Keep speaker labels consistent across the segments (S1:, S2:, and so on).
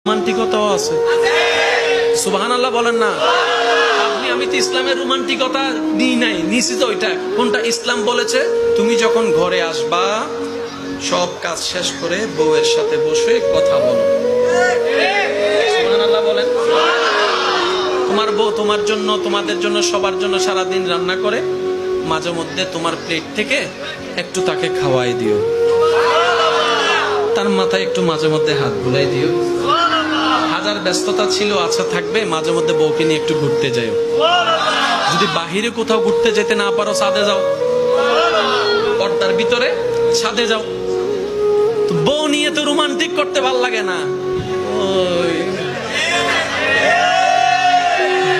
S1: রোমান্টিকতাও আছে। সুবহানাল্লাহ বলেন না। আমি তো ইসলামের রোমান্টিকতা দিই নাই, নিছি তো। ওইটা কোনটা ইসলাম বলেছে, তুমি যখন ঘরে আসবা সব কাজ শেষ করে বউয়ের সাথে বসে কথা বলো। সুবহানাল্লাহ বলেন। তোমার বউ তোমার জন্য, তোমাদের জন্য, সবার জন্য সারাদিন রান্না করে, মাঝে মধ্যে তোমার প্লেট থেকে একটু তাকে খাওয়াই দিও, তার মাথায় একটু মাঝে মধ্যে হাত বুলাই দিও। হাজার ব্যস্ততা ছিল, আচ্ছা থাকবে, মাঝে মধ্যে বউকে নিয়ে একটু ঘুরতে যাও। যদি বাহিরে কোথাও ঘুরতে যেতে না পারো, ছাদে যাও, পর্দার ভিতরে ছাদে যাও। বউ নিয়ে তো রোমান্টিক করতে ভাল লাগে না।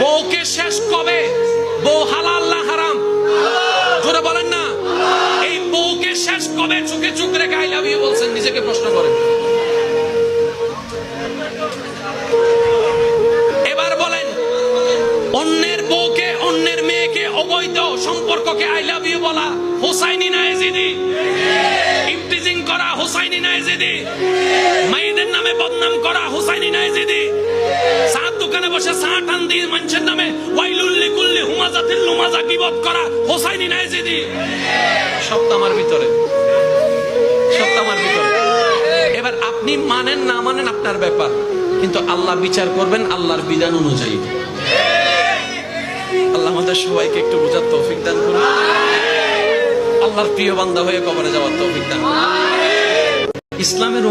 S1: বউকে শেষ কবে? বউ হালাল না হারাম? জোরে বলেন না। এই বউকে শেষ কবে চোখে চোখ রেখে আই লাভ ইউ বলছেন? নিজেকে প্রশ্ন করেন। এবার বলেন, অন্যের বউকে, অন্যের মেয়েকে, অবৈধ সম্পর্ককে আই লাভ ইউ বলা হোসাইনি না এজিদি? ইমপ্রিজিং করা হোসাইনি না এজিদি? মায়েদের নামে বদনাম করা হোসাইনি না এজিদি? সাত দোকানে বসে চা টান দিয়ে মানুষের নামে ওয়াইলুল লিকুল্লি হুমাজাতিল লুমাজা গীবত করা হোসাইনি না এজিদি? সব তো আমার ভিতরে, সব তো আমার ভিতরে। এবার আপনি মানেন না মানেন আপনার ব্যাপার, কিন্তু আল্লাহ বিচার করবেন আল্লাহর বিধান অনুযায়ী। আল্লাহ আমাদের সবাইকে একটু বোঝার তৌফিক দান করুন। আল্লাহর প্রিয় বান্দা হয়ে কবরে যাওয়ার তৌফিক দান করুন। ইসলামের